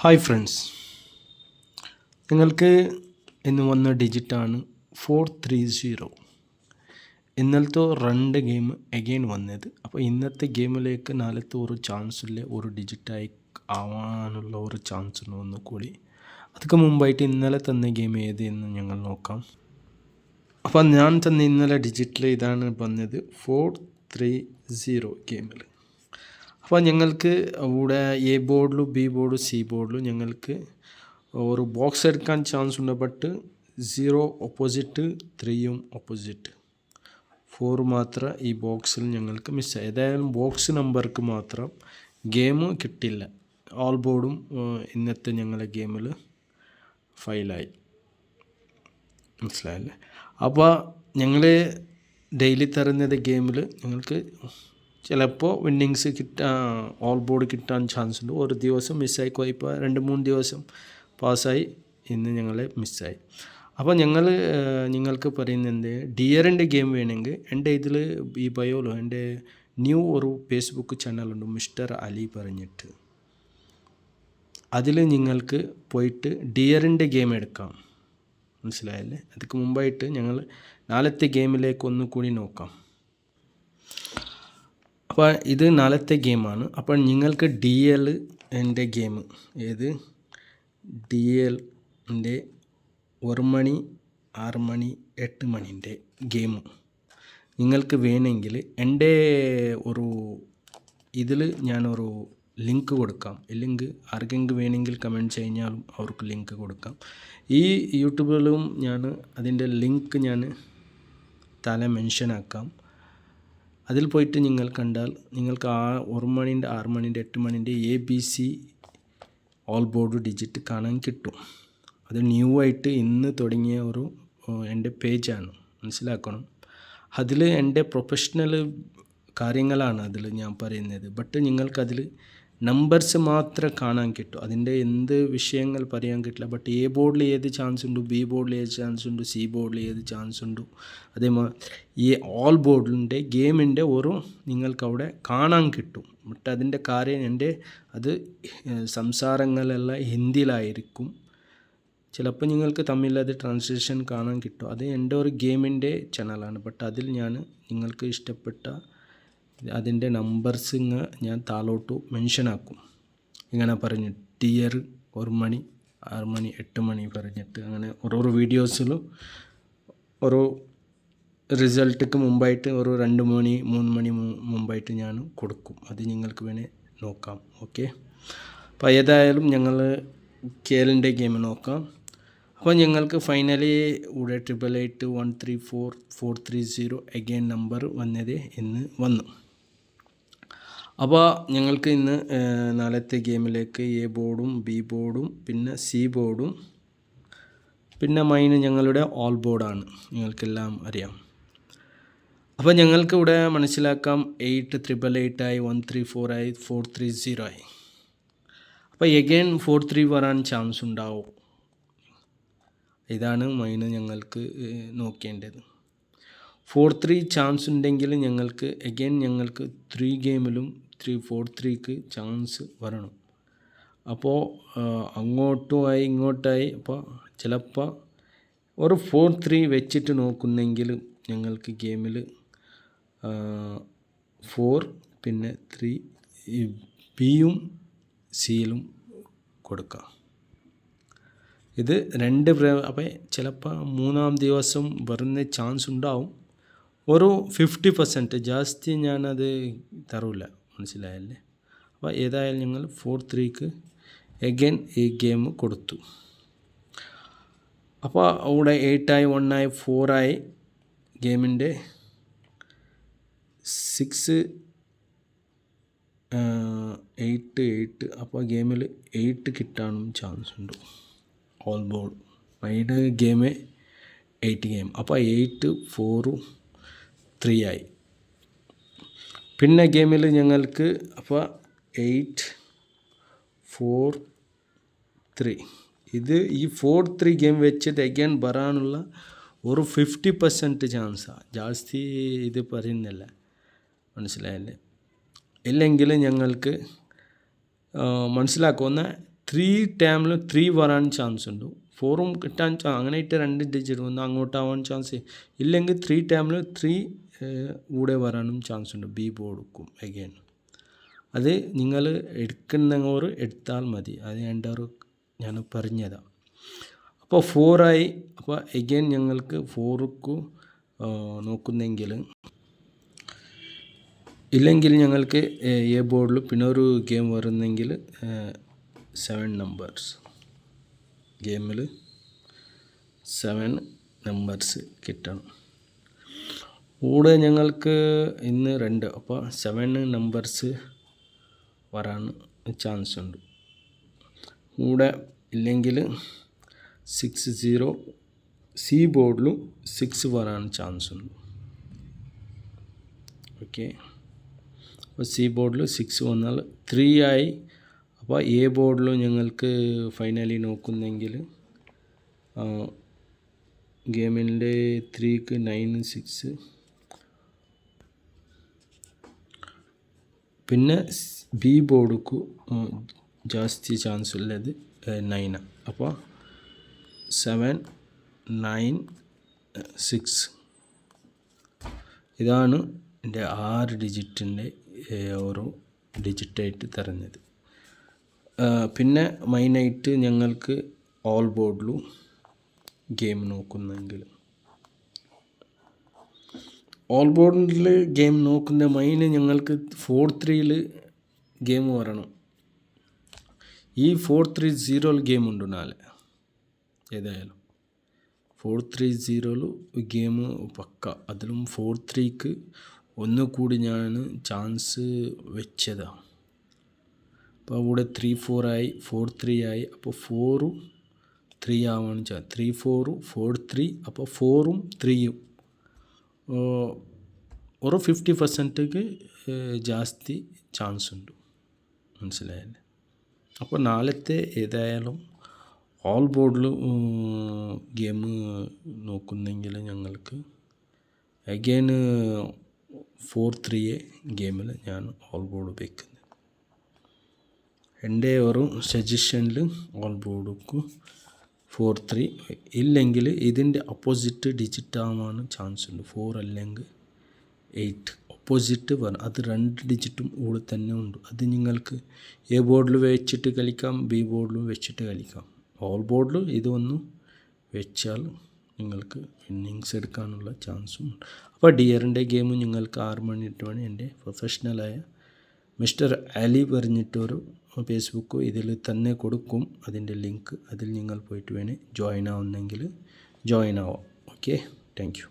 Hi friends, നിങ്ങൾക്ക് ഇന്ന് വന്ന ഡിജിറ്റാണ് 430. ഇന്നലത്തെ 2 ഗെയിം അഗെയിൻ വന്നത്. അപ്പോൾ ഇന്നത്തെ ഗെയിമിലേക്ക് നാളത്തെ ഒരു ചാൻസില്ല, ഒരു ഡിജിറ്റായി ആവാനുള്ള ഒരു ചാൻസ് ഉണ്ട് ഒന്നുകൂടി. അതൊക്കെ മുമ്പായിട്ട് ഇന്നലെ തന്ന ഗെയിം ഏത് എന്ന് ഞങ്ങൾ നോക്കാം. അപ്പോൾ ഞാൻ തന്ന ഇന്നലെ ഡിജിറ്റിൽ ഇതാണ് വന്നത്, 430 ഗെയിമിൽ. അപ്പോൾ ഞങ്ങൾക്ക് ഇവിടെ എ ബോർഡിലും ബി ബോർഡും സി ബോർഡിലും ഞങ്ങൾക്ക് ഒരു ബോക്സ് എടുക്കാൻ ചാൻസ് ഉണ്ട്. ബട്ട് 0 ഓപ്പോസിറ്റ്, 3 ഓപ്പോസിറ്റ്, 4 മാത്രം ഈ ബോക്സിൽ ഞങ്ങൾക്ക് മിസ്സായി. ഏതായാലും ബോക്സ് നമ്പർക്ക് മാത്രം ഗെയിം കിട്ടില്ല. ഓൾ ബോർഡും ഇന്നത്തെ ഞങ്ങളെ ഗെയിമിൽ ഫെയിലായി. മനസ്സിലായല്ലേ? അപ്പോൾ ഞങ്ങൾ ഡെയിലി തരുന്നത് ഗെയിമിൽ ഞങ്ങൾക്ക് ചിലപ്പോൾ വിന്നിങ്സ് ഓൾ ബോർഡ് കിട്ടാൻ ചാൻസ് ഉണ്ട്. ഒരു ദിവസം മിസ്സായി, ഇപ്പോൾ 2-3 ദിവസം പാസ്സായി, ഇന്ന് ഞങ്ങളെ മിസ്സായി. അപ്പോൾ നിങ്ങൾക്ക് പറയുന്നത് ഡിയറിൻ്റെ ഗെയിം വേണമെങ്കിൽ എൻ്റെ ഇതിൽ ഈ ബയോലോ എൻ്റെ ന്യൂ ഒരു ഫേസ്ബുക്ക് ചാനലുണ്ട്, മിസ്റ്റർ അലി പറഞ്ഞിട്ട്. അതിൽ നിങ്ങൾക്ക് പോയിട്ട് ഡിയറിൻ്റെ ഗെയിം എടുക്കാം. മനസ്സിലായല്ലേ? അതിക്ക് മുമ്പായിട്ട് ഞങ്ങൾ നാളത്തെ ഗെയിമിലേക്ക് ഒന്നുകൂടി നോക്കാം. അപ്പോൾ ഇത് നാളത്തെ ഗെയിമാണ്. അപ്പോൾ നിങ്ങൾക്ക് ഡി എൽ എൻ്റെ ഗെയിം ഏത്, ഡി എല്ലിൻ്റെ 1 മണി, 6 മണി, 8 മണിൻ്റെ ഗെയിം നിങ്ങൾക്ക് വേണമെങ്കിൽ എൻ്റെ ഒരു ഇതിൽ ഞാനൊരു ലിങ്ക് കൊടുക്കാം. ഇല്ലെങ്കിൽ ആർക്കെങ്കിലും വേണമെങ്കിൽ കമൻറ്റ് കഴിഞ്ഞാലും അവർക്ക് ലിങ്ക് കൊടുക്കാം. ഈ യൂട്യൂബിലും ഞാൻ അതിൻ്റെ ലിങ്ക് ഞാൻ താഴെ മെൻഷൻ ആക്കാം. അതിൽ പോയിട്ട് നിങ്ങൾ കണ്ടാൽ നിങ്ങൾക്ക് 1 മണിൻ്റെ, 6 മണിൻ്റെ, 8 മണിൻ്റെ ABC ഓൾ ബോർഡ് ഡിജിറ്റ് കാണാൻ കിട്ടും. അത് ന്യൂ ആയിട്ട് ഇന്ന് തുടങ്ങിയ ഒരു എൻ്റെ പേജാണ്, മനസ്സിലാക്കണം. അതിൽ എൻ്റെ പ്രൊഫഷണൽ കാര്യങ്ങളാണ് അതിൽ ഞാൻ പറയുന്നത്. ബട്ട് നിങ്ങൾക്കതിൽ നമ്പേഴ്സ് മാത്രമേ കാണാൻ കിട്ടും. അതിൻ്റെ എന്ത് വിഷയങ്ങൾ പറയാൻ കിട്ടില്ല. ബട്ട് എ ബോർഡിൽ ഏത് ചാൻസ് ഉണ്ട്, ബി ബോർഡിൽ ഏത് ചാൻസ് ഉണ്ട്, സി ബോർഡിൽ ഏത് ചാൻസ് ഉണ്ട്, അതേമാതിരി ഈ ഓൾ ബോർഡിൻ്റെ ഗെയിമിൻ്റെ ഒരു നിങ്ങൾക്കവിടെ കാണാൻ കിട്ടും. ബട്ട് അതിൻ്റെ കാര്യം അത് സംസാരങ്ങളെല്ലാം ഹിന്ദിയിലായിരിക്കും. ചിലപ്പോൾ നിങ്ങൾക്ക് തമ്മിൽ അത് ട്രാൻസ്ലേഷൻ കാണാൻ കിട്ടും. അത് എൻ്റെ ഒരു ഗെയിമിൻ്റെ ചാനലാണ്. ബട്ട് അതിൽ ഞാൻ നിങ്ങൾക്ക് ഇഷ്ടപ്പെട്ട അതിൻ്റെ നമ്പേഴ്സ് ഞാൻ താഴോട്ട് മെൻഷൻ ആക്കും. ഇങ്ങനെ പറഞ്ഞ് ടിയർ 1 മണി, 6 മണി, 8 മണി പറഞ്ഞിട്ട് അങ്ങനെ ഓരോ വീഡിയോസിലും ഓരോ റിസൾട്ടിക്ക് മുമ്പായിട്ട് ഒരു 2 മണി 3 മണി മുമ്പായിട്ട് ഞാൻ കൊടുക്കും. അത് നിങ്ങൾക്ക് വേണേൽ നോക്കാം. ഓക്കെ, അപ്പോൾ ഏതായാലും ഞങ്ങൾ കേരളിൻ്റെ ഗെയിം നോക്കാം. അപ്പോൾ ഞങ്ങൾക്ക് ഫൈനലി ഇവിടെ 888-134-430 അഗെയിൻ നമ്പർ വന്നത് ഇന്ന് വന്നു. അപ്പോൾ ഞങ്ങൾക്ക് ഇന്ന് നാളത്തെ ഗെയിമിലേക്ക് എ ബോർഡും ബി ബോർഡും പിന്നെ സി ബോർഡും പിന്നെ മൈൻ ഞങ്ങളുടെ ഓൾ ബോർഡാണ്, നിങ്ങൾക്കെല്ലാം അറിയാം. അപ്പോൾ ഞങ്ങൾക്ക് ഇവിടെ മനസ്സിലാക്കാം 888 ആയി, 134 ആയി, 430 ആയി. അപ്പോൾ എഗെയിൻ 43 വരാൻ ചാൻസ് ഉണ്ടാവും. ഇതാണ് മൈൻ ഞങ്ങൾക്ക് നോക്കേണ്ടത്. 43 ചാൻസ് ഉണ്ടെങ്കിൽ ഞങ്ങൾക്ക് എഗെയിൻ ഞങ്ങൾക്ക് 3 ഗെയിമിലും 343ക്ക് ചാൻസ് വരണം. അപ്പോൾ അങ്ങോട്ടുമായി ഇങ്ങോട്ടായി. അപ്പോൾ ചിലപ്പോൾ ഒരു 43 വെച്ചിട്ട് നോക്കുന്നെങ്കിൽ ഞങ്ങൾക്ക് ഗെയിമിൽ 4 പിന്നെ 3 ബിയും സിയിലും കൊടുക്കാം. ഇത് 2 അപ്പോൾ ചിലപ്പോൾ 3-ാം ദിവസം വരുന്ന ചാൻസ് ഉണ്ടാവും. ഒരു 50% ജാസ്തി ഞാനത് തരില്ല, മനസ്സിലായല്ലേ? അപ്പോൾ ഏതായാലും ഞങ്ങൾ 43ക്ക് എഗെയിൻ ഈ ഗെയിം കൊടുത്തു. അപ്പോൾ അവിടെ 8 ആയി, 1 ആയി, 4 ആയി, ഗെയിമിൻ്റെ 6 8. അപ്പോൾ ഗെയിമിൽ 8 കിട്ടാനും ചാൻസ് ഉണ്ട്. All board might game 8 game. അപ്പോൾ 8, 4, 3 ആയി. പിന്നെ ഗെയിമിൽ ഞങ്ങൾക്ക് അപ്പോൾ 8, 4, 3 ഇത് ഈ 4-3 ഗെയിം വെച്ചത് അഗൈൻ വരാനുള്ള ഒരു 50% ചാൻസാണ്. ജാസ്തി ഇത് പറയുന്നില്ല, മനസ്സിലായല്ലേ? ഇല്ലെങ്കിൽ ഞങ്ങൾക്ക് മനസ്സിലാക്കുന്ന ടൈമിൽ 3 വരാൻ ചാൻസ് ഉണ്ട്. 4 കിട്ടാൻ അങ്ങനെയായിട്ട് 2 ഡിജിറ്റ് വന്ന് അങ്ങോട്ടാവാൻ ചാൻസ് ഇല്ലെങ്കിൽ 3 ടൈമിൽ 3 കൂടെ വരാനും ചാൻസ് ഉണ്ട്. ബി ബോർഡുക്കും അഗൈൻ അത് നിങ്ങൾ എടുക്കുന്നവർ എടുത്താൽ മതി. അത് ഞാൻ പറഞ്ഞതാണ്. അപ്പോൾ 4 ആയി. അപ്പോൾ അഗൈൻ ഞങ്ങൾക്ക് 4ക്ക് നോക്കുന്നെങ്കിൽ ഇല്ലെങ്കിൽ ഞങ്ങൾക്ക് എ ബോർഡിൽ പിന്നെ ഒരു ഗെയിം വരുന്നെങ്കിൽ 7 നമ്പേഴ്സ് ഗെയിമിൽ 7 നമ്പേഴ്സ് കിട്ടണം. കൂടെ ഞങ്ങൾക്ക് ഇന്ന് 2 അപ്പോൾ 7 നമ്പേഴ്സ് വരാൻ ചാൻസ് ഉണ്ട്. കൂടെ ഇല്ലെങ്കിൽ 60 സി ബോർഡിലും 6 വരാൻ ചാൻസ് ഉണ്ട്. ഓക്കെ, അപ്പോൾ സി ബോർഡിൽ 6 വന്നാൽ 3 ആയി. അപ്പോൾ എ ബോർഡിലും ഞങ്ങൾക്ക് ഫൈനലി നോക്കുന്നെങ്കിൽ ഗെയിമിൻ്റെ 3ക്ക് 9 6 പിന്നെ ബി ബോർഡുക്ക് ജാസ്തി ചാൻസ് ഉള്ളത് 9. അപ്പോൾ 7 9 6 ഇതാണ് എൻ്റെ 6 ഡിജിറ്റിൻ്റെ ഓരോ ഡിജിറ്റായിട്ട് തരുന്നത്. പിന്നെ മെയിനായിട്ട് ഞങ്ങൾക്ക് ഓൾ ബോർഡിലും ഗെയിം നോക്കുന്നെങ്കിൽ ഓൾ ബോർഡിൽ ഗെയിം നോക്കുന്ന മെയിൻ ഞങ്ങൾക്ക് 4-3 ഗെയിം വരണം. ഈ 4-3-0 ഗെയിം ഉണ്ട് നാളെ. ഏതായാലും 4-3-0 ഗെയിം പക്ക. അതിലും 4-3ക്ക് ഒന്നുകൂടി ഞാൻ ചാൻസ് വെച്ചതാണ്. അപ്പോൾ അവിടെ 3-4 ആയി, 4-3 ആയി. അപ്പോൾ 4-3 ആവാൻ ചാൻസ്. 3-4 4-3. അപ്പോൾ 4ഉം 3യും ഒരു 50% ജാസ്തി ചാൻസ് ഉണ്ട്. മനസ്സിലായല്ലേ? അപ്പോൾ നാളത്തെ ഏതായാലും ഓൾ ബോർഡിൽ ഗെയിം നോക്കുന്നെങ്കിൽ ഞങ്ങൾക്ക് അഗൈൻ 4-3 ഗെയിമിൽ ഞാൻ ഓൾ ബോർഡ് വയ്ക്കുന്നത്. എൻ്റെ ഒരു സജഷനിൽ ഓൾ ബോർഡുക്ക് 4-3 ഇല്ലെങ്കിൽ ഇതിൻ്റെ അപ്പോസിറ്റ് ഡിജിറ്റ് ആവാൻ ചാൻസ് ഉണ്ട്. 4 അല്ലെങ്കിൽ 8 ഓപ്പോസിറ്റ് വരണം. അത് 2 ഡിജിറ്റും കൂടെ തന്നെ ഉണ്ട്. അത് നിങ്ങൾക്ക് എ ബോർഡിൽ വെച്ചിട്ട് കളിക്കാം, ബി ബോർഡിലും വെച്ചിട്ട് കളിക്കാം. ഓൾ ബോർഡിൽ ഇതൊന്ന് വെച്ചാൽ നിങ്ങൾക്ക് ഇന്നിങ്സ് എടുക്കാനുള്ള ചാൻസും ഉണ്ട്. അപ്പോൾ ഡിയറിൻ്റെ ഗെയിം നിങ്ങൾക്ക് 6 മണി 8 മണി എൻ്റെ പ്രൊഫഷണലായ മിസ്റ്റർ അലി പറഞ്ഞിട്ടൊരു ഫേസ്ബുക്ക് ഇതിൽ തന്നെ കൊടുക്കും. അതിൻ്റെ ലിങ്ക് അതിൽ നിങ്ങൾ പോയിട്ട് വേണേൽ ജോയിൻ ആവുന്നെങ്കിൽ ജോയിൻ ആവാം. Okay, thank you.